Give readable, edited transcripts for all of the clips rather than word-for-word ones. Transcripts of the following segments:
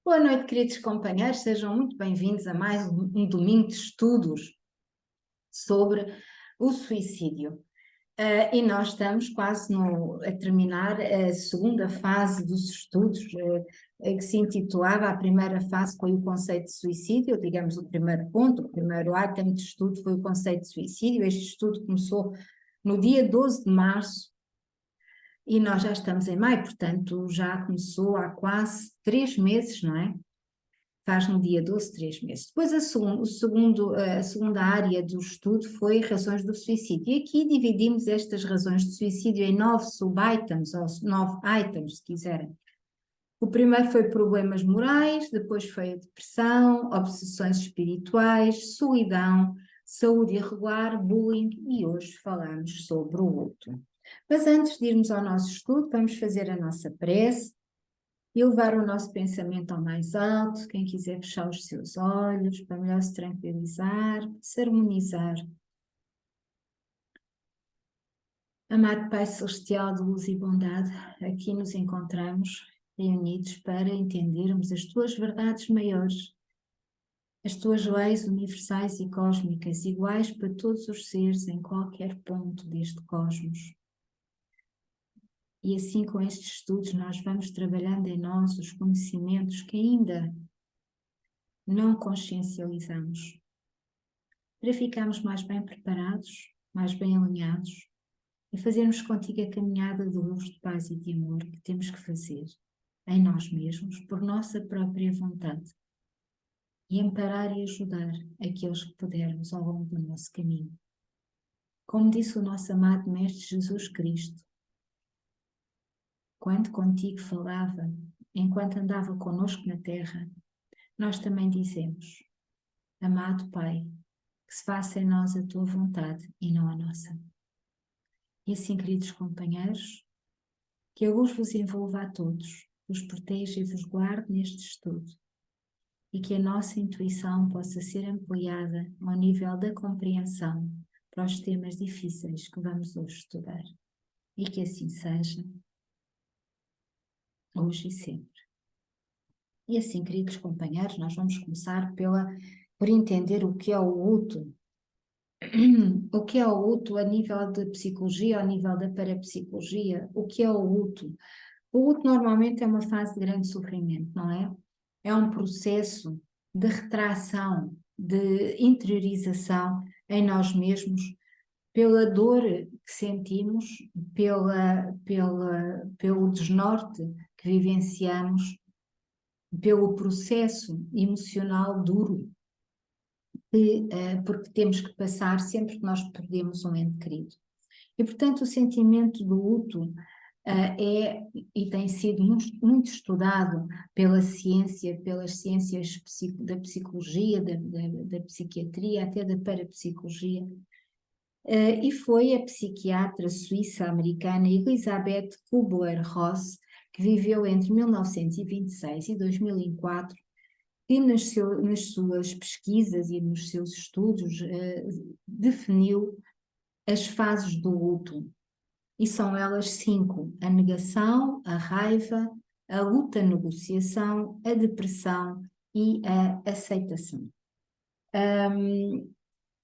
Boa noite, queridos companheiros, sejam muito bem-vindos a mais um domingo de estudos sobre o suicídio. E nós estamos quase a terminar a segunda fase dos estudos, que se intitulava, a primeira fase foi o conceito de suicídio, digamos o primeiro ponto, o primeiro item de estudo foi o conceito de suicídio. Este estudo começou no dia 12 de março, e nós já estamos em maio, portanto já começou há quase 3 meses, não é? Faz no dia 12, 3 meses. Depois a segunda área do estudo foi razões do suicídio. E aqui dividimos estas razões de suicídio em 9 sub-items, ou 9 items, se quiserem. O primeiro foi problemas morais, depois foi a depressão, obsessões espirituais, solidão, saúde irregular, bullying, e hoje falamos sobre o luto. Mas antes de irmos ao nosso estudo, vamos fazer a nossa prece e levar o nosso pensamento ao mais alto. Quem quiser fechar os seus olhos para melhor se tranquilizar, se harmonizar. Amado Pai Celestial de luz e bondade, aqui nos encontramos reunidos para entendermos as tuas verdades maiores, as tuas leis universais e cósmicas, iguais para todos os seres em qualquer ponto deste cosmos. E assim, com estes estudos, nós vamos trabalhando em nós os conhecimentos que ainda não consciencializamos, para ficarmos mais bem preparados, mais bem alinhados e fazermos contigo a caminhada de luz, de paz e de amor que temos que fazer em nós mesmos, por nossa própria vontade, e amparar e ajudar aqueles que pudermos ao longo do nosso caminho. Como disse o nosso amado Mestre Jesus Cristo, quando contigo falava, enquanto andava connosco na terra, nós também dizemos: amado Pai, que se faça em nós a tua vontade e não a nossa. E assim, queridos companheiros, que a luz vos envolva a todos, vos proteja e vos guarde neste estudo, e que a nossa intuição possa ser ampliada ao nível da compreensão para os temas difíceis que vamos hoje estudar. E que assim seja, hoje e sempre. E assim, queridos companheiros, nós vamos começar por entender o que é o luto. O que é o luto a nível de psicologia, a nível da parapsicologia? O que é o luto? O luto normalmente é uma fase de grande sofrimento, não é? É um processo de retração, de interiorização em nós mesmos, pela dor que sentimos, pelo desnorte que vivenciamos, pelo processo emocional duro, porque temos que passar sempre que nós perdemos um ente querido. E, portanto, o sentimento do luto é e tem sido muito estudado pela ciência, pelas ciências da psicologia, da psiquiatria, até da parapsicologia. E foi a psiquiatra suíça-americana Elisabeth Kubler-Ross, que viveu entre 1926 e 2004, que nas suas pesquisas e nos seus estudos definiu as fases do luto. E são elas 5: a negação, a raiva, a luta-negociação, a depressão e a aceitação.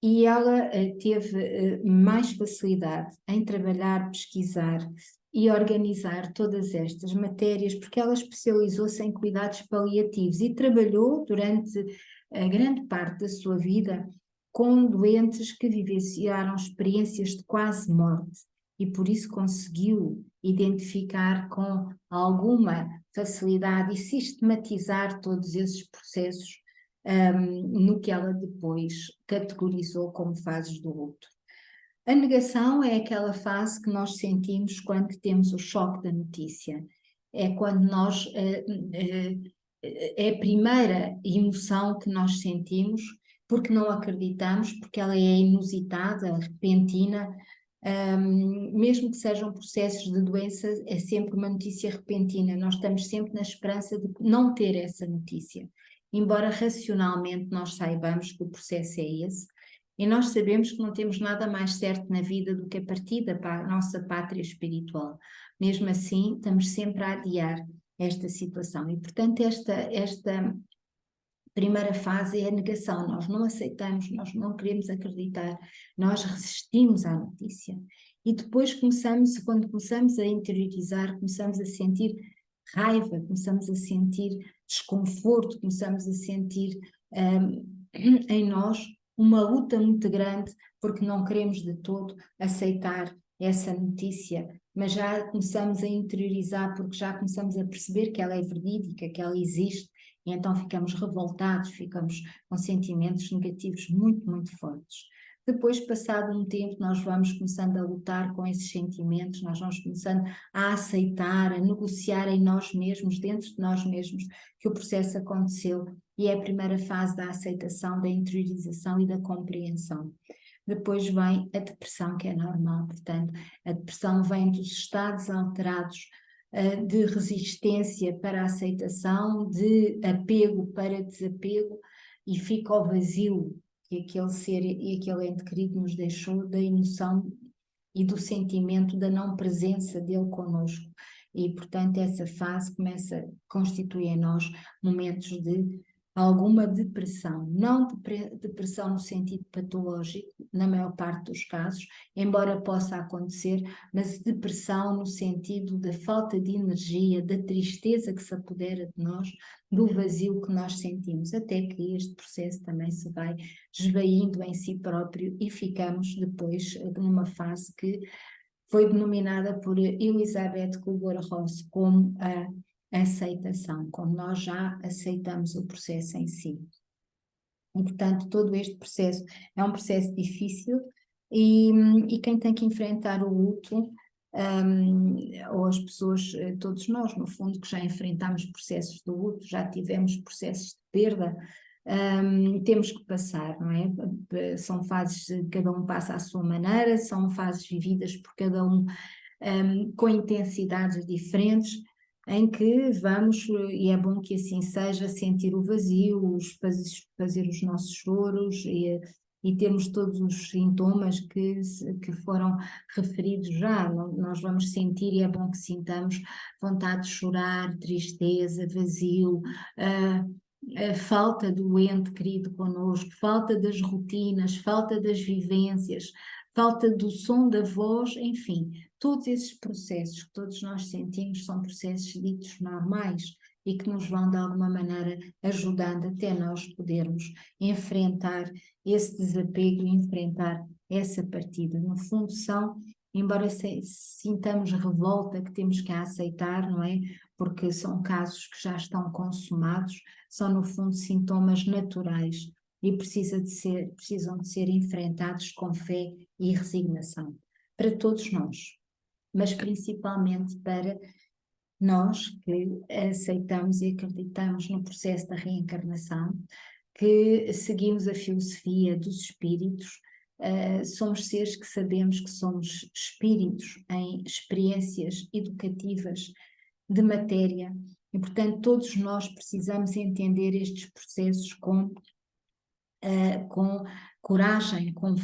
E ela teve mais facilidade em trabalhar, pesquisar e organizar todas estas matérias, porque ela especializou-se em cuidados paliativos e trabalhou durante a grande parte da sua vida com doentes que vivenciaram experiências de quase morte, e por isso conseguiu identificar com alguma facilidade e sistematizar todos esses processos no que ela depois categorizou como fases do luto. A negação é aquela fase que nós sentimos quando temos o choque da notícia. É quando nós, é a primeira emoção que nós sentimos, porque não acreditamos, porque ela é inusitada, repentina, mesmo que sejam processos de doença, é sempre uma notícia repentina. Nós estamos sempre na esperança de não ter essa notícia, embora racionalmente nós saibamos que o processo é esse, e nós sabemos que não temos nada mais certo na vida do que a partida para a nossa pátria espiritual. Mesmo assim, estamos sempre a adiar esta situação. E, portanto, esta primeira fase é a negação. Nós não aceitamos, nós não queremos acreditar, nós resistimos à notícia. E depois quando começamos a interiorizar, começamos a sentir raiva, começamos a sentir desconforto, começamos a sentir em nós uma luta muito grande, porque não queremos de todo aceitar essa notícia, mas já começamos a interiorizar, porque já começamos a perceber que ela é verídica, que ela existe, e então ficamos revoltados, ficamos com sentimentos negativos muito, muito fortes. Depois, passado um tempo, nós vamos começando a lutar com esses sentimentos, nós vamos começando a aceitar, a negociar em nós mesmos, dentro de nós mesmos, que o processo aconteceu, e é a primeira fase da aceitação, da interiorização e da compreensão. Depois vem a depressão, que é normal, portanto, a depressão vem dos estados alterados de resistência para a aceitação, de apego para desapego, e fica o vazio que aquele ser e aquele ente querido nos deixou, da emoção e do sentimento da não presença dele connosco. E, portanto, essa fase constitui em nós momentos de alguma depressão, não depressão no sentido patológico, na maior parte dos casos, embora possa acontecer, mas depressão no sentido da falta de energia, da tristeza que se apodera de nós, do vazio que nós sentimos, até que este processo também se vai esvaindo em si próprio e ficamos depois numa fase que foi denominada por Elizabeth Kubler-Ross como a aceitação, como nós já aceitamos o processo em si. E, portanto, todo este processo é um processo difícil e quem tem que enfrentar o luto, ou as pessoas, todos nós, no fundo, que já enfrentamos processos de luto, já tivemos processos de perda, temos que passar, não é? São fases, cada um passa à sua maneira, são fases vividas por cada um, com intensidades diferentes, em que vamos, e é bom que assim seja, sentir o vazio, fazer os nossos choros e termos todos os sintomas que foram referidos já. Nós vamos sentir, e é bom que sintamos, vontade de chorar, tristeza, vazio, a falta do ente querido connosco, falta das rotinas, falta das vivências, falta do som da voz, enfim, todos esses processos que todos nós sentimos são processos ditos normais e que nos vão de alguma maneira ajudando até nós podermos enfrentar esse desapego e enfrentar essa partida. No fundo são, embora sintamos revolta que temos que aceitar, não é? Porque são casos que já estão consumados, são no fundo sintomas naturais e precisam de ser enfrentados com fé e resignação, para todos nós, mas principalmente para nós que aceitamos e acreditamos no processo da reencarnação, que seguimos a filosofia dos espíritos, somos seres que sabemos que somos espíritos em experiências educativas de matéria, e portanto todos nós precisamos entender estes processos com coragem, com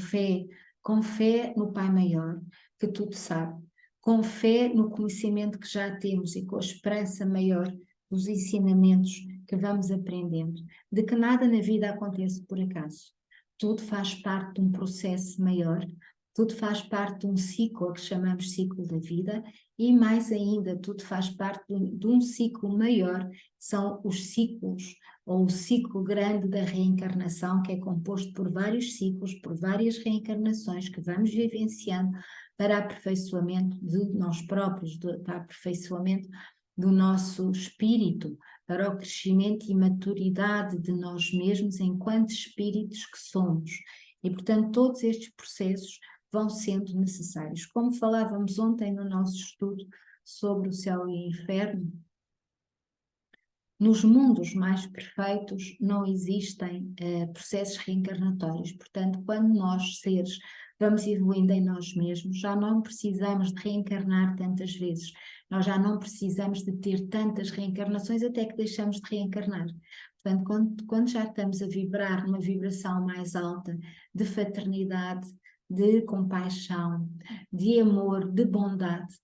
fé no Pai Maior, que tudo sabe, com fé no conhecimento que já temos e com a esperança maior dos ensinamentos que vamos aprendendo, de que nada na vida acontece por acaso. Tudo faz parte de um processo maior, tudo faz parte de um ciclo que chamamos ciclo da vida, e mais ainda, tudo faz parte de um ciclo maior, são os ciclos, ou o ciclo grande da reencarnação, que é composto por vários ciclos, por várias reencarnações que vamos vivenciando para aperfeiçoamento de nós próprios, para aperfeiçoamento do nosso espírito, para o crescimento e maturidade de nós mesmos enquanto espíritos que somos. E, portanto, todos estes processos vão sendo necessários. Como falávamos ontem no nosso estudo sobre o céu e o inferno, nos mundos mais perfeitos não existem processos reencarnatórios. Portanto, quando nós, seres, vamos evoluindo em nós mesmos, já não precisamos de reencarnar tantas vezes. Nós já não precisamos de ter tantas reencarnações até que deixamos de reencarnar. Portanto, quando já estamos a vibrar numa vibração mais alta de fraternidade, de compaixão, de amor, de bondade,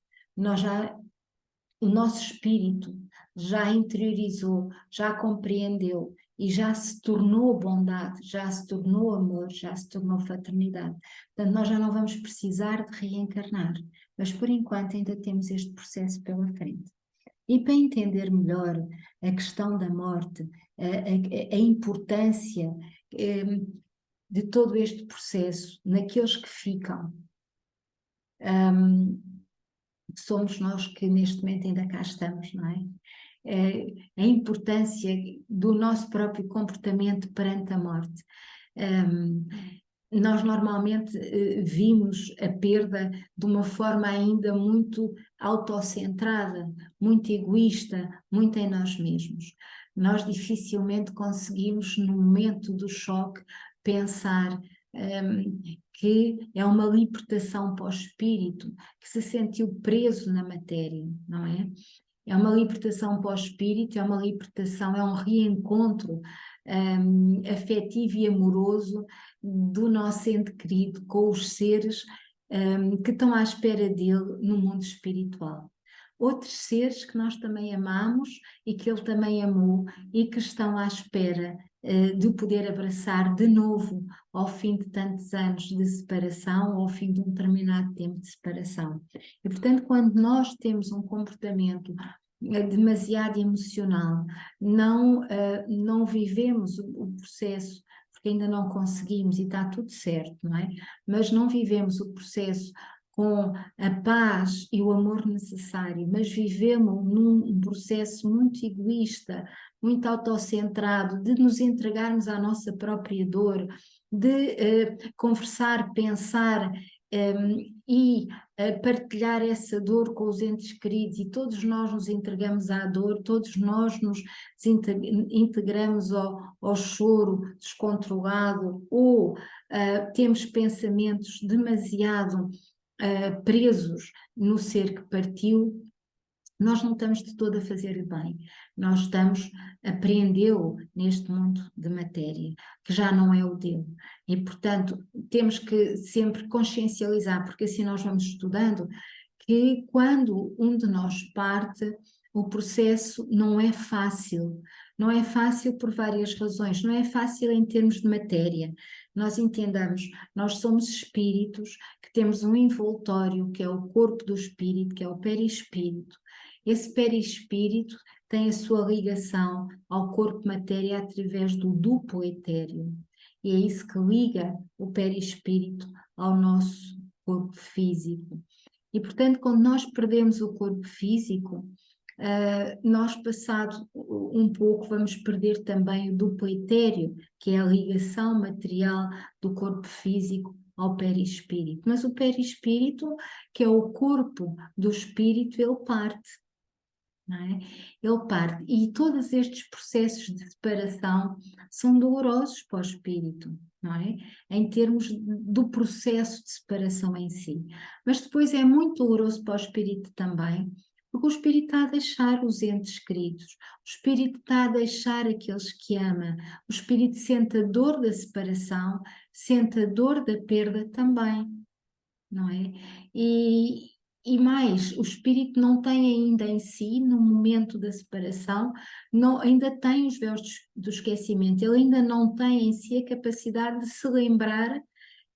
o nosso espírito já interiorizou, já compreendeu e já se tornou bondade, já se tornou amor, já se tornou fraternidade. Portanto, nós já não vamos precisar de reencarnar, mas por enquanto ainda temos este processo pela frente. E para entender melhor a questão da morte, a importância de todo este processo naqueles que ficam, somos nós que neste momento ainda cá estamos, não é? A importância do nosso próprio comportamento perante a morte. Nós normalmente vimos a perda de uma forma ainda muito autocentrada, muito egoísta, muito em nós mesmos. Nós dificilmente conseguimos, no momento do choque, pensar que é uma libertação para o espírito, que se sentiu preso na matéria, não é? É uma libertação para o espírito, é uma libertação, é um reencontro afetivo e amoroso do nosso ente querido com os seres que estão à espera dele no mundo espiritual. Outros seres que nós também amamos e que ele também amou e que estão à espera de poder abraçar de novo ao fim de tantos anos de separação, ao fim de um determinado tempo de separação. E, portanto, quando nós temos um comportamento demasiado emocional, não vivemos o processo, porque ainda não conseguimos e está tudo certo, não é? Mas não vivemos o processo com a paz e o amor necessário, mas vivemos num processo muito egoísta, muito autocentrado, de nos entregarmos à nossa própria dor, de conversar, pensar e partilhar essa dor com os entes queridos, e todos nós nos entregamos à dor, todos nós nos integramos ao choro descontrolado, ou temos pensamentos demasiado presos no ser que partiu. Nós não estamos de todo a fazer bem, nós estamos a prendê-lo neste mundo de matéria, que já não é o dele. E, portanto, temos que sempre consciencializar, porque assim nós vamos estudando, que quando um de nós parte, o processo não é fácil. Não é fácil por várias razões, não é fácil em termos de matéria. Nós entendamos, nós somos espíritos que temos um envoltório, que é o corpo do espírito, que é o perispírito. Esse perispírito tem a sua ligação ao corpo matéria através do duplo etéreo. E é isso que liga o perispírito ao nosso corpo físico. E, portanto, quando nós perdemos o corpo físico, nós, passado um pouco, vamos perder também o duplo etéreo, que é a ligação material do corpo físico ao perispírito. Mas o perispírito, que é o corpo do espírito, ele parte. Não é? Ele parte, e todos estes processos de separação são dolorosos para o espírito, não é? Em termos do processo de separação em si. Mas depois é muito doloroso para o espírito também, porque o espírito está a deixar os entes queridos, o espírito está a deixar aqueles que ama, o espírito sente a dor da separação, sente a dor da perda também, não é? E mais, o espírito não tem ainda em si, no momento da separação, não, ainda tem os véus do esquecimento, ele ainda não tem em si a capacidade de se lembrar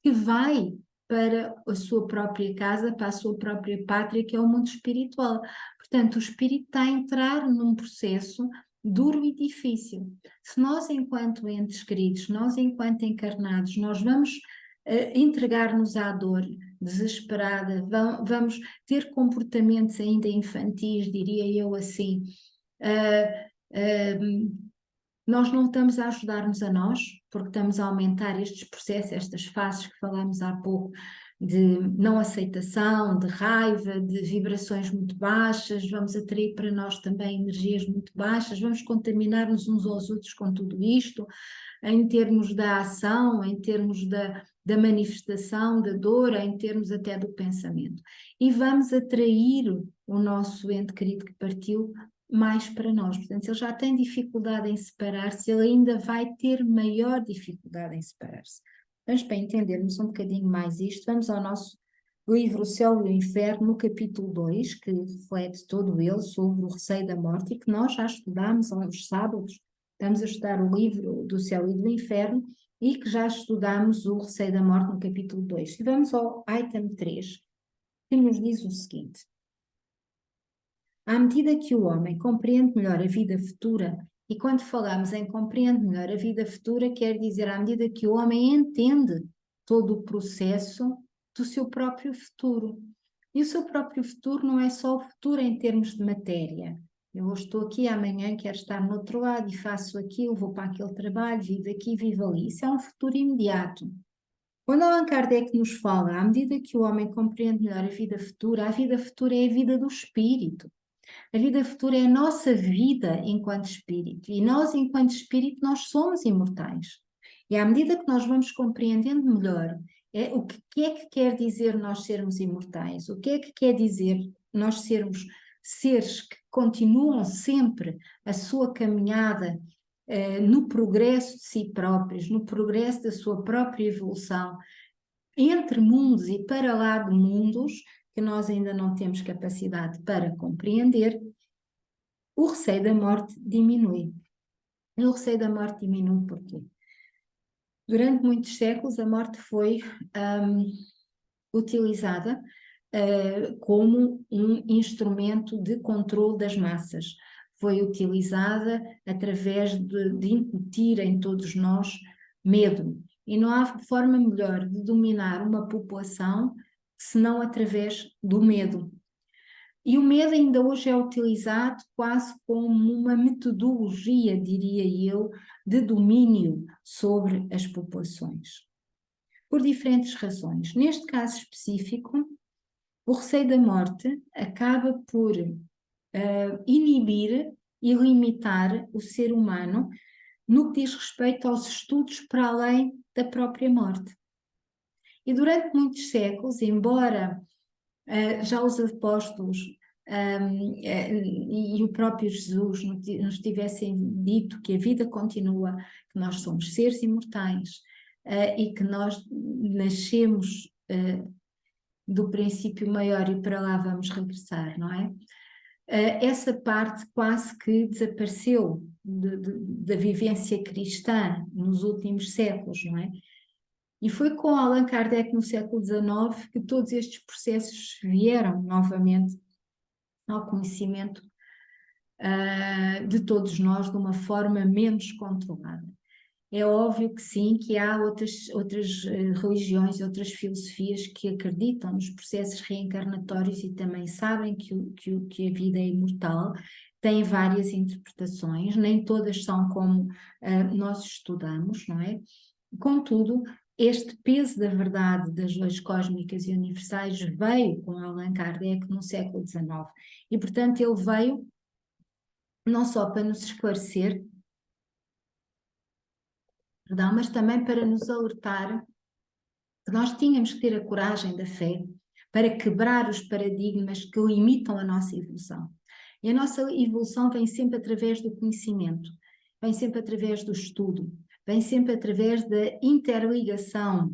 que vai para a sua própria casa, para a sua própria pátria, que é o mundo espiritual. Portanto, o espírito está a entrar num processo duro e difícil. Se nós, enquanto entes queridos, nós, enquanto encarnados, nós vamos entregar-nos à dor desesperada, vamos ter comportamentos ainda infantis, diria eu assim, nós não estamos a ajudar-nos a nós, porque estamos a aumentar estes processos, estas fases que falámos há pouco, de não aceitação, de raiva, de vibrações muito baixas, vamos atrair para nós também energias muito baixas, vamos contaminar-nos uns aos outros com tudo isto, em termos da ação, em termos da manifestação, da dor, em termos até do pensamento. E vamos atrair o nosso ente querido que partiu mais para nós. Portanto, se ele já tem dificuldade em separar-se, ele ainda vai ter maior dificuldade em separar-se. Mas para entendermos um bocadinho mais isto, vamos ao nosso livro O Céu e o Inferno, no capítulo 2, que reflete todo ele sobre o receio da morte, e que nós já estudámos aos sábados. Estamos a estudar o livro do Céu e do Inferno, e que já estudámos o receio da morte no capítulo 2. E vamos ao item 3, que nos diz o seguinte: à medida que o homem compreende melhor a vida futura, e quando falamos em compreende melhor a vida futura, quer dizer à medida que o homem entende todo o processo do seu próprio futuro. E o seu próprio futuro não é só o futuro em termos de matéria. Eu hoje estou aqui, amanhã quero estar no outro lado e faço aquilo, vou para aquele trabalho, vivo aqui, vivo ali. Isso é um futuro imediato. Quando Allan Kardec nos fala, à medida que o homem compreende melhor a vida futura é a vida do espírito. A vida futura é a nossa vida enquanto espírito. E nós, enquanto espírito, nós somos imortais. E à medida que nós vamos compreendendo melhor o que é que quer dizer nós sermos imortais, o que é que quer dizer nós sermos seres que continuam sempre a sua caminhada no progresso de si próprios, no progresso da sua própria evolução, entre mundos e para lá de mundos, que nós ainda não temos capacidade para compreender, o receio da morte diminui. E o receio da morte diminui porquê? Durante muitos séculos a morte foi utilizada como um instrumento de controle das massas. Foi utilizada através de incutir em todos nós medo. E não há forma melhor de dominar uma população senão através do medo. E o medo ainda hoje é utilizado quase como uma metodologia, diria eu, de domínio sobre as populações. Por diferentes razões. Neste caso específico, o receio da morte acaba por inibir e limitar o ser humano no que diz respeito aos estudos para além da própria morte. E durante muitos séculos, embora já os apóstolos e o próprio Jesus nos tivessem dito que a vida continua, que nós somos seres imortais e que nós nascemos do princípio maior e para lá vamos regressar, não é? Essa parte quase que desapareceu da vivência cristã nos últimos séculos, não é? E foi com Allan Kardec no século XIX que todos estes processos vieram novamente ao conhecimento de todos nós de uma forma menos controlada. É óbvio que sim, que há outras religiões, outras filosofias que acreditam nos processos reencarnatórios e também sabem que a vida é imortal, têm várias interpretações, nem todas são como nós estudamos, não é? Contudo, este peso da verdade das leis cósmicas e universais veio com Allan Kardec no século XIX e, portanto, ele veio não só para nos esclarecer, perdão, mas também para nos alertar que nós tínhamos que ter a coragem da fé para quebrar os paradigmas que limitam a nossa evolução. E a nossa evolução vem sempre através do conhecimento, vem sempre através do estudo, vem sempre através da interligação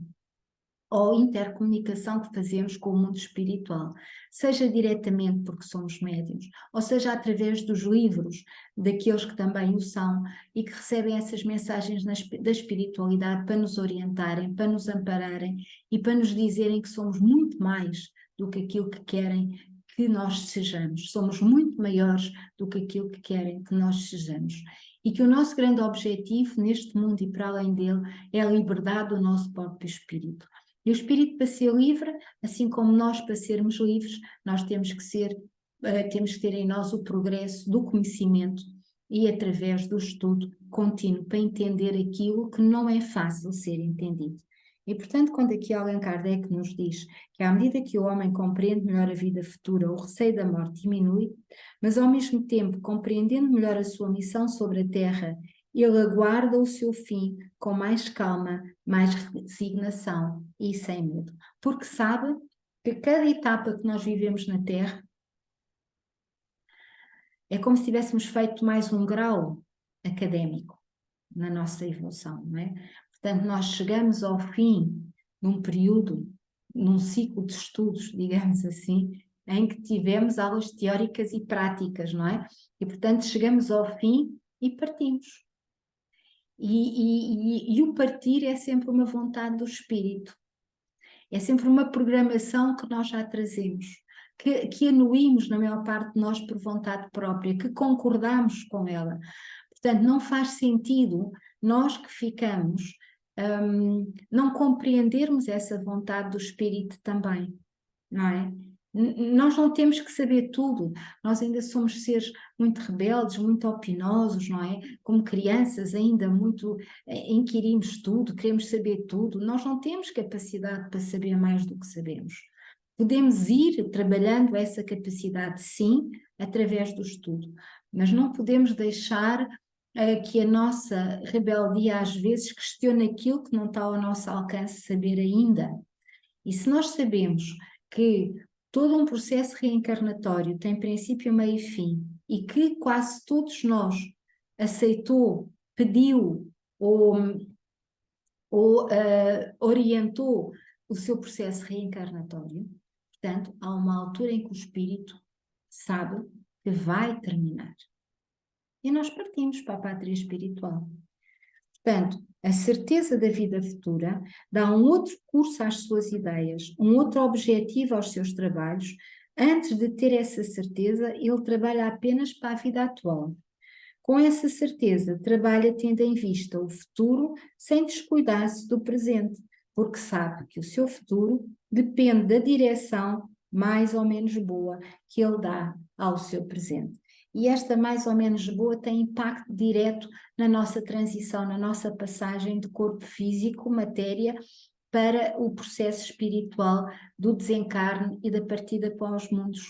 ou intercomunicação que fazemos com o mundo espiritual, seja diretamente porque somos médiuns, ou seja através dos livros daqueles que também o são e que recebem essas mensagens da espiritualidade para nos orientarem, para nos ampararem e para nos dizerem que somos muito mais do que aquilo que querem que nós sejamos, somos muito maiores do que aquilo que querem que nós sejamos. E que o nosso grande objetivo neste mundo e para além dele é a liberdade do nosso próprio espírito. E o espírito, para ser livre, assim como nós para sermos livres, nós temos que ter em nós o progresso do conhecimento e através do estudo contínuo para entender aquilo que não é fácil ser entendido. E portanto, quando aqui Allan Kardec nos diz que à medida que o homem compreende melhor a vida futura, o receio da morte diminui, mas ao mesmo tempo, compreendendo melhor a sua missão sobre a Terra, ele aguarda o seu fim com mais calma, mais resignação e sem medo, porque sabe que cada etapa que nós vivemos na Terra é como se tivéssemos feito mais um grau académico na nossa evolução, não é? Portanto, nós chegamos ao fim de um período num ciclo de estudos, digamos assim, em que tivemos aulas teóricas e práticas, não é? E, portanto, chegamos ao fim e partimos. E o partir é sempre uma vontade do espírito, é sempre uma programação que nós já trazemos, que anuímos na maior parte de nós por vontade própria, que concordamos com ela. Portanto, não faz sentido nós que ficamos, não compreendermos essa vontade do espírito também, não é? Nós não temos que saber tudo, nós ainda somos seres muito rebeldes, muito opinosos, não é? Como crianças ainda muito inquirimos tudo, queremos saber tudo, nós não temos capacidade para saber mais do que sabemos. Podemos ir trabalhando essa capacidade, sim, através do estudo, mas não podemos deixar que a nossa rebeldia às vezes questione aquilo que não está ao nosso alcance saber ainda. E se nós sabemos que todo um processo reencarnatório tem princípio, meio e fim, e que quase todos nós aceitou, pediu ou orientou o seu processo reencarnatório, portanto, há uma altura em que o espírito sabe que vai terminar. E nós partimos para a pátria espiritual. Portanto, a certeza da vida futura dá um outro curso às suas ideias, um outro objetivo aos seus trabalhos. Antes de ter essa certeza, ele trabalha apenas para a vida atual. Com essa certeza, trabalha tendo em vista o futuro sem descuidar-se do presente, porque sabe que o seu futuro depende da direção mais ou menos boa que ele dá ao seu presente. E esta mais ou menos boa tem impacto direto na nossa transição, na nossa passagem de corpo físico, matéria, para o processo espiritual do desencarne e da partida para os mundos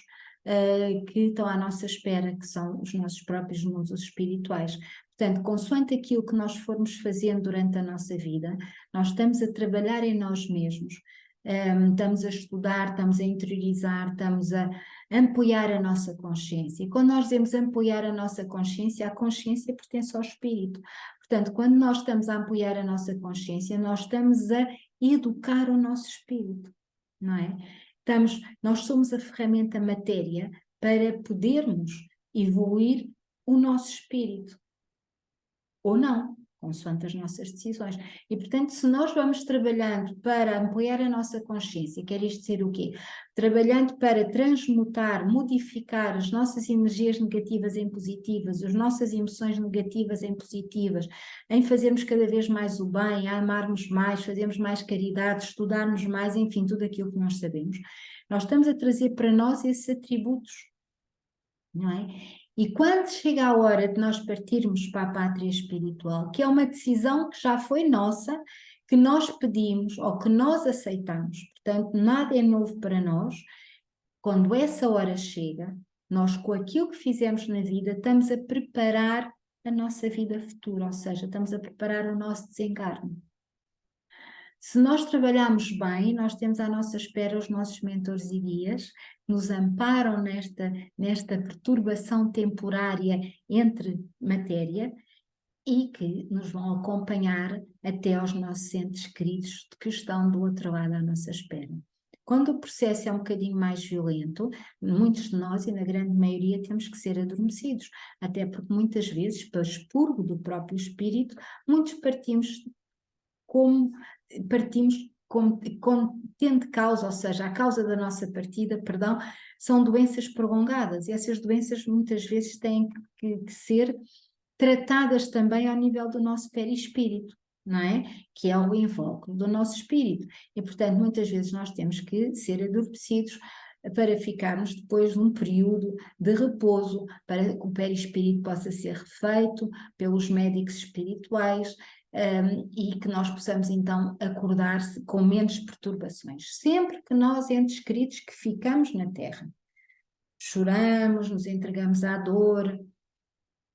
que estão à nossa espera, que são os nossos próprios mundos espirituais. Portanto, consoante aquilo que nós formos fazendo durante a nossa vida, nós estamos a trabalhar em nós mesmos, estamos a estudar, estamos a interiorizar, estamos a ampliar a nossa consciência. E quando nós dizemos ampliar a nossa consciência, a consciência pertence ao espírito. Portanto, quando nós estamos a ampliar a nossa consciência, nós estamos a educar o nosso espírito, não é? Nós somos a ferramenta matéria para podermos evoluir o nosso espírito, ou não, consoante as nossas decisões. E, portanto, se nós vamos trabalhando para ampliar a nossa consciência, quer isto ser o quê? Trabalhando para transmutar, modificar as nossas energias negativas em positivas, as nossas emoções negativas em positivas, em fazermos cada vez mais o bem, a amarmos mais, fazermos mais caridade, estudarmos mais, enfim, tudo aquilo que nós sabemos. Nós estamos a trazer para nós esses atributos, não é? E quando chega a hora de nós partirmos para a pátria espiritual, que é uma decisão que já foi nossa, que nós pedimos ou que nós aceitamos, portanto, nada é novo para nós, quando essa hora chega, nós, com aquilo que fizemos na vida, estamos a preparar a nossa vida futura, ou seja, estamos a preparar o nosso desencarne. Se nós trabalharmos bem, nós temos à nossa espera os nossos mentores e guias, que nos amparam nesta perturbação temporária entre matéria e que nos vão acompanhar até aos nossos entes queridos que estão do outro lado à nossa espera. Quando o processo é um bocadinho mais violento, muitos de nós, e na grande maioria, temos que ser adormecidos, até porque muitas vezes, para expurgo do próprio espírito, muitos como tendo causa, ou seja, a causa da nossa partida, perdão, são doenças prolongadas, e essas doenças muitas vezes têm que ser tratadas também ao nível do nosso perispírito, não é? Que é o invólucro do nosso espírito, e portanto muitas vezes nós temos que ser adormecidos para ficarmos depois de um período de repouso, para que o perispírito possa ser refeito pelos médicos espirituais, e que nós possamos então acordar-se com menos perturbações. Sempre que nós, entes queridos, que ficamos na Terra, choramos, nos entregamos à dor,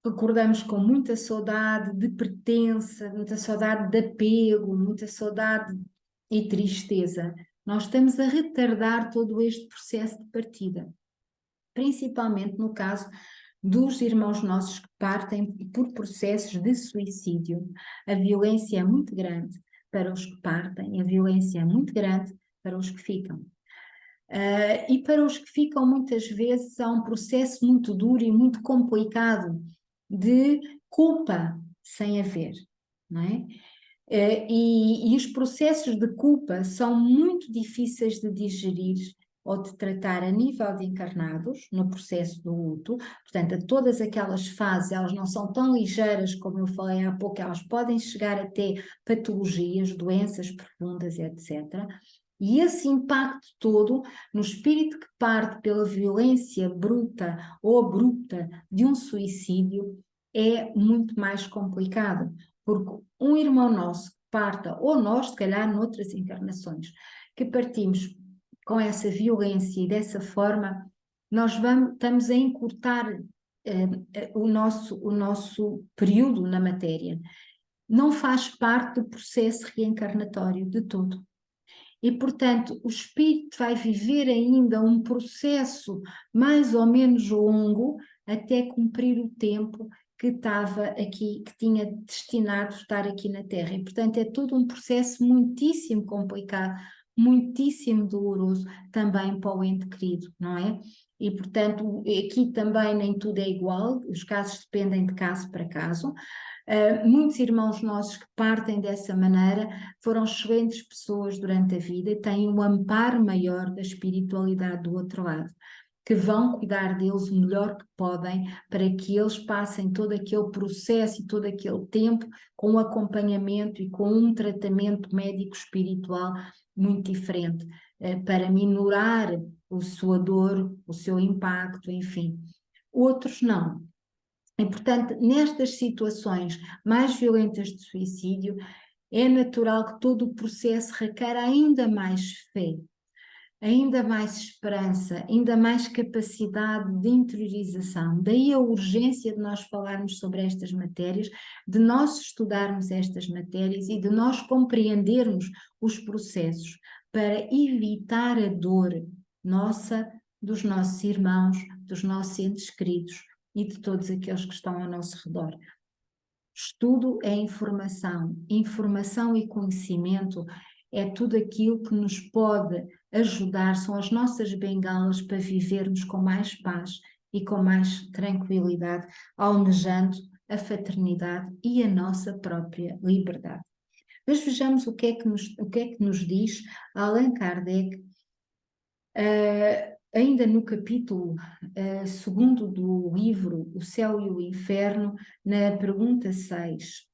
acordamos com muita saudade de pertença, muita saudade de apego, muita saudade e tristeza, nós estamos a retardar todo este processo de partida, principalmente no caso dos irmãos nossos que partem por processos de suicídio. A violência é muito grande para os que partem, a violência é muito grande para os que ficam. E para os que ficam, muitas vezes, há um processo muito duro e muito complicado de culpa sem haver, não é? E os processos de culpa são muito difíceis de digerir ou de tratar a nível de encarnados, no processo do luto. Portanto, todas aquelas fases, elas não são tão ligeiras como eu falei há pouco, elas podem chegar até patologias, doenças profundas, etc. E esse impacto todo no espírito que parte pela violência bruta ou abrupta de um suicídio é muito mais complicado, porque um irmão nosso que parta, ou nós, se calhar, noutras encarnações, que partimos com essa violência e dessa forma, nós estamos a encurtar o nosso período na matéria. Não faz parte do processo reencarnatório de todo. E, portanto, o espírito vai viver ainda um processo mais ou menos longo até cumprir o tempo que estava aqui, que tinha destinado estar aqui na Terra. E, portanto, é todo um processo muitíssimo complicado, muitíssimo doloroso também para o ente querido, não é? E, portanto, aqui também nem tudo é igual, os casos dependem de caso para caso. Muitos irmãos nossos que partem dessa maneira foram excelentes pessoas durante a vida e têm um amparo maior da espiritualidade do outro lado, que vão cuidar deles o melhor que podem para que eles passem todo aquele processo e todo aquele tempo com um acompanhamento e com um tratamento médico-espiritual muito diferente, para minorar a sua dor, o seu impacto, enfim. Outros não. E, portanto, nestas situações mais violentas de suicídio, é natural que todo o processo requer ainda mais fé, ainda mais esperança, ainda mais capacidade de interiorização. Daí a urgência de nós falarmos sobre estas matérias, de nós estudarmos estas matérias e de nós compreendermos os processos para evitar a dor nossa, dos nossos irmãos, dos nossos entes queridos e de todos aqueles que estão ao nosso redor. Estudo é informação, informação e conhecimento é tudo aquilo que nos pode ajudar, são as nossas bengalas para vivermos com mais paz e com mais tranquilidade, almejando a fraternidade e a nossa própria liberdade. Mas vejamos o que é que nos diz Allan Kardec, ainda no capítulo 2º do livro O Céu e o Inferno, na pergunta 6,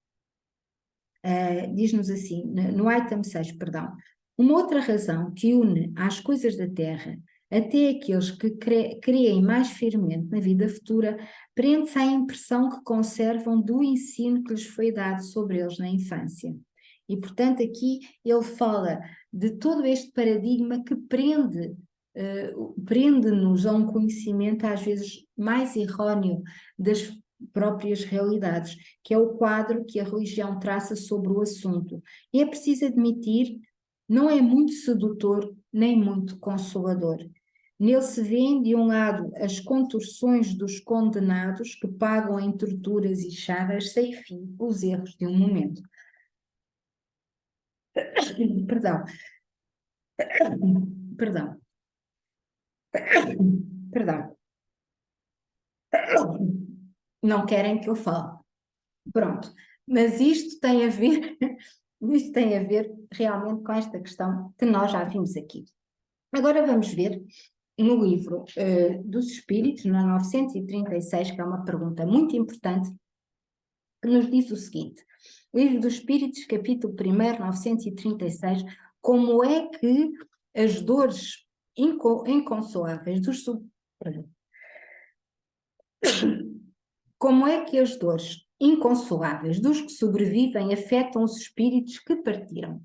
diz-nos assim, no item 6, perdão, uma outra razão que une às coisas da terra até aqueles que creem mais firmemente na vida futura, prende-se à impressão que conservam do ensino que lhes foi dado sobre eles na infância. E, portanto, aqui ele fala de todo este paradigma que prende-nos a um conhecimento às vezes mais erróneo das próprias realidades, que é o quadro que a religião traça sobre o assunto. E é preciso admitir, não é muito sedutor nem muito consolador. Nele se vêem, de um lado, as contorções dos condenados que pagam em torturas e chagas sem fim os erros de um momento. Perdão. Perdão. Perdão. Não querem que eu fale. Pronto. Mas isto tem a ver, isto tem a ver realmente com esta questão que nós já vimos aqui. Agora vamos ver no livro dos Espíritos, na 936, que é uma pergunta muito importante, que nos diz o seguinte: Livro dos Espíritos, capítulo 1º, 936, como é que as dores inconsoláveis dos Como é que as dores inconsoláveis dos que sobrevivem afetam os espíritos que partiram?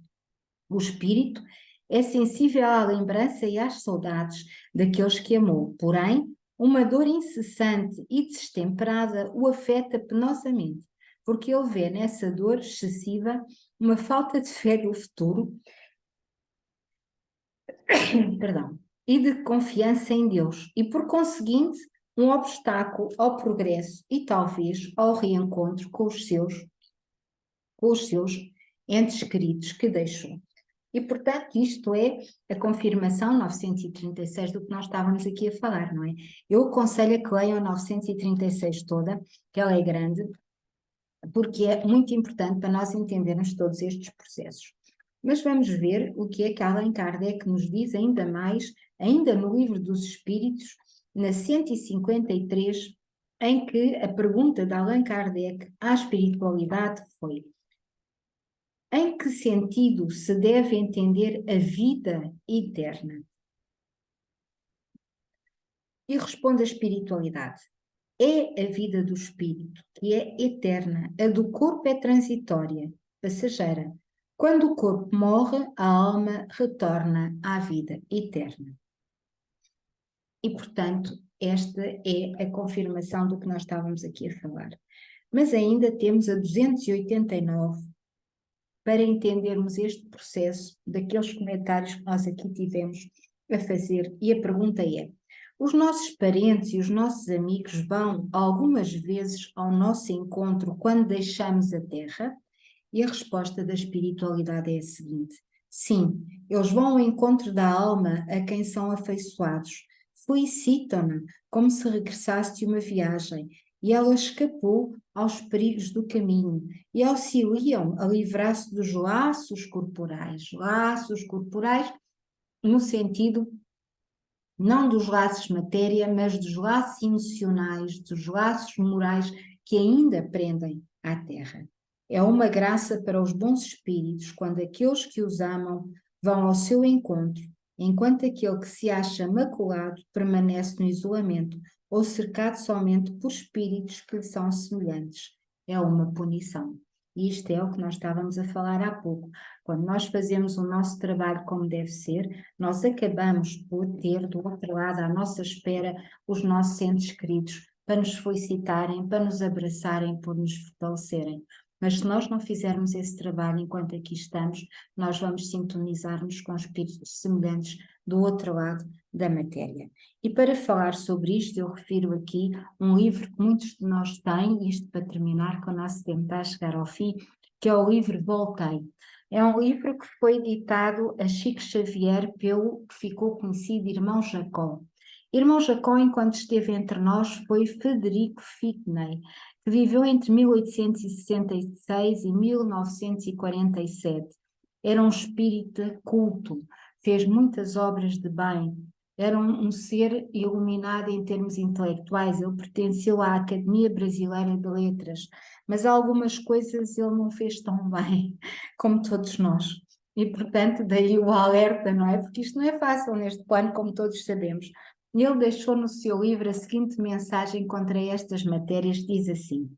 O espírito é sensível à lembrança e às saudades daqueles que amou, porém, uma dor incessante e destemperada o afeta penosamente, porque ele vê nessa dor excessiva uma falta de fé no futuro perdão, e de confiança em Deus, e por conseguinte, um obstáculo ao progresso e talvez ao reencontro com os seus entes queridos que deixou. E, portanto, isto é a confirmação 936 do que nós estávamos aqui a falar, não é? Eu aconselho a que leiam a 936 toda, que ela é grande, porque é muito importante para nós entendermos todos estes processos. Mas vamos ver o que é que Allan Kardec nos diz ainda mais, ainda no Livro dos Espíritos, na 153, em que a pergunta de Allan Kardec à espiritualidade foi: em que sentido se deve entender a vida eterna? E responde a espiritualidade: é a vida do espírito, que é eterna, a do corpo é transitória, passageira. Quando o corpo morre, a alma retorna à vida eterna. E, portanto, esta é a confirmação do que nós estávamos aqui a falar. Mas ainda temos a 289 para entendermos este processo daqueles comentários que nós aqui tivemos a fazer. E a pergunta é: os nossos parentes e os nossos amigos vão algumas vezes ao nosso encontro quando deixamos a Terra? E a resposta da espiritualidade é a seguinte: sim, eles vão ao encontro da alma a quem são afeiçoados, felicitam-na como se regressasse de uma viagem, e ela escapou aos perigos do caminho e auxiliam a livrar-se dos laços corporais no sentido não dos laços matéria, mas dos laços emocionais, dos laços morais que ainda prendem à terra. É uma graça para os bons espíritos quando aqueles que os amam vão ao seu encontro, enquanto aquele que se acha maculado permanece no isolamento ou cercado somente por espíritos que lhe são semelhantes. É uma punição. E isto é o que nós estávamos a falar há pouco. Quando nós fazemos o nosso trabalho como deve ser, nós acabamos por ter do outro lado à nossa espera os nossos entes queridos para nos felicitarem, para nos abraçarem, por nos fortalecerem. Mas se nós não fizermos esse trabalho enquanto aqui estamos, nós vamos sintonizar-nos com espíritos semelhantes do outro lado da matéria. E para falar sobre isto, eu refiro aqui um livro que muitos de nós têm, isto para terminar, que o nosso tempo está a chegar ao fim, que é o livro Voltei. É um livro que foi editado a Chico Xavier pelo que ficou conhecido Irmão Jacó. Irmão Jacó, enquanto esteve entre nós, foi Frederico Fitney, que viveu entre 1866 e 1947. Era um espírita culto, fez muitas obras de bem, era um ser iluminado em termos intelectuais, ele pertenceu à Academia Brasileira de Letras, mas algumas coisas ele não fez tão bem como todos nós. E, portanto, daí o alerta, não é? Porque isto não é fácil neste plano, como todos sabemos. Ele deixou no seu livro a seguinte mensagem contra estas matérias, diz assim: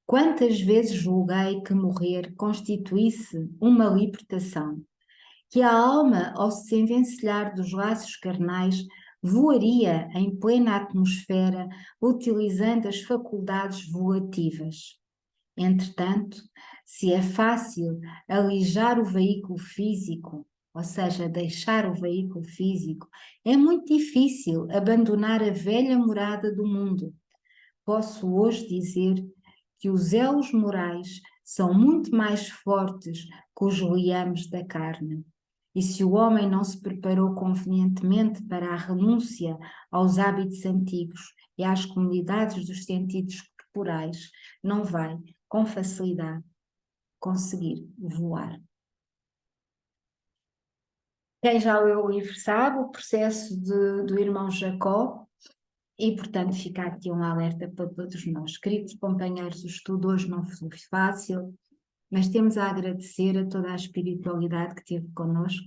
quantas vezes julguei que morrer constituísse uma libertação, que a alma, ao se envencilhar dos laços carnais, voaria em plena atmosfera, utilizando as faculdades voativas. Entretanto, se é fácil alijar o veículo físico, ou seja, deixar o veículo físico, é muito difícil abandonar a velha morada do mundo. Posso hoje dizer que os elos morais são muito mais fortes que os liames da carne. E se o homem não se preparou convenientemente para a renúncia aos hábitos antigos e às comunidades dos sentidos corporais, não vai, com facilidade, conseguir voar. Quem já leu o livro sabe o processo do irmão Jacó, e, portanto, fica aqui um alerta para todos nós. Queridos companheiros, o estudo hoje não foi fácil, mas temos a agradecer a toda a espiritualidade que esteve connosco.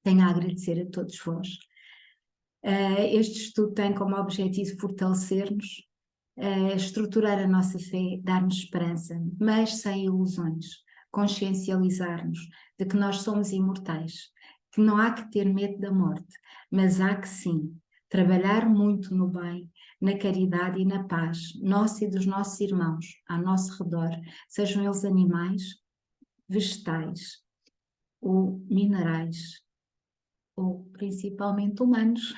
Tenho a agradecer a todos vós. Este estudo tem como objetivo fortalecer-nos, estruturar a nossa fé, dar-nos esperança, mas sem ilusões, consciencializar-nos de que nós somos imortais, que não há que ter medo da morte, mas há que sim trabalhar muito no bem, na caridade e na paz, nossa e dos nossos irmãos ao nosso redor, sejam eles animais, vegetais ou minerais, ou principalmente humanos,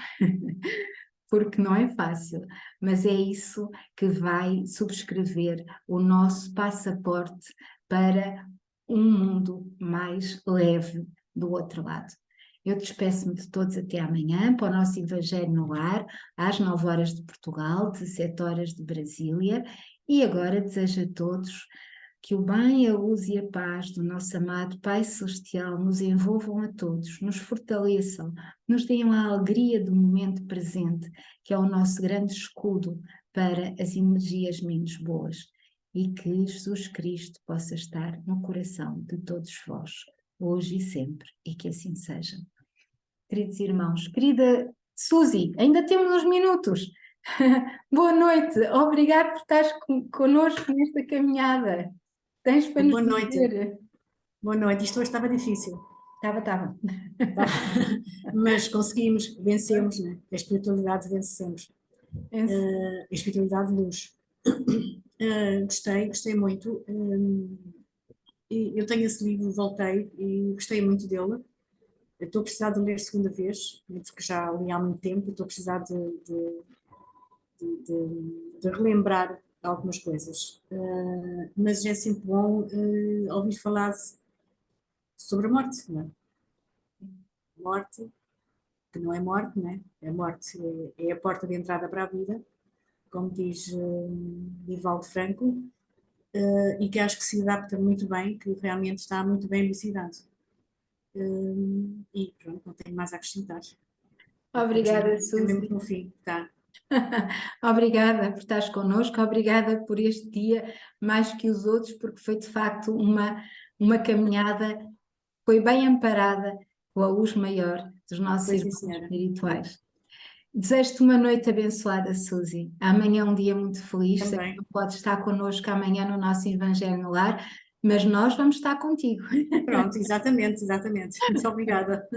porque não é fácil, mas é isso que vai subscrever o nosso passaporte para um mundo mais leve do outro lado. Eu despeço-me de todos até amanhã para o nosso Evangelho no Lar, às 9 horas de Portugal, 17 horas de Brasília, e agora desejo a todos que o bem, a luz e a paz do nosso amado Pai Celestial nos envolvam a todos, nos fortaleçam, nos deem a alegria do momento presente, que é o nosso grande escudo para as energias menos boas, e que Jesus Cristo possa estar no coração de todos vós, hoje e sempre, e que assim seja. Queridos irmãos, querida Suzy, ainda temos uns minutos. Boa noite, obrigado por estares connosco nesta caminhada. Tens para nos Boa noite. dizer. Boa noite. Isto hoje estava difícil, Estava. tá? Mas conseguimos, vencemos, né? A espiritualidade vencemos. A espiritualidade de luz. Gostei muito. Eu tenho esse livro, voltei e gostei muito dele. Eu estou a precisar de ler segunda vez, porque já li há muito tempo, estou a precisar de relembrar algumas coisas. Mas é sempre bom ouvir falar sobre a morte, não é? Morte, que não é morte, né? A morte é a porta de entrada para a vida, como diz Divaldo Franco, e que acho que se adapta muito bem, que realmente está muito bem elucidado. E pronto, não tenho mais a acrescentar. Obrigada, É mesmo Suzy. no fim, tá? Obrigada por estares connosco, obrigada por este dia, mais que os outros, porque foi de facto uma caminhada, foi bem amparada com a luz maior dos nossos Pois sim, irmãos senhora. espirituais. Desejo-te uma noite abençoada, Suzy. Amanhã é um dia muito feliz, sei que Também. não podes estar connosco amanhã no nosso Evangelho no Lar, mas nós vamos estar contigo. Pronto, exatamente. Muito obrigada.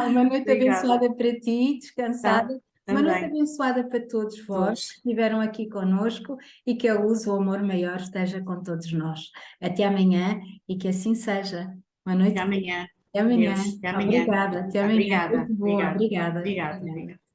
Uma noite Obrigada. abençoada para ti, Tá? descansada. Uma noite Também. abençoada para todos vós que Todos. estiveram aqui conosco e que a luz, o amor maior esteja com todos nós. Até amanhã e que assim seja. Uma Até noite boa. amanhã. Até amanhã. Deus. Até amanhã. Obrigada. Até Tá, amanhã. obrigada. Muito boa. Obrigada. Obrigada. Obrigada. Obrigada. Obrigada.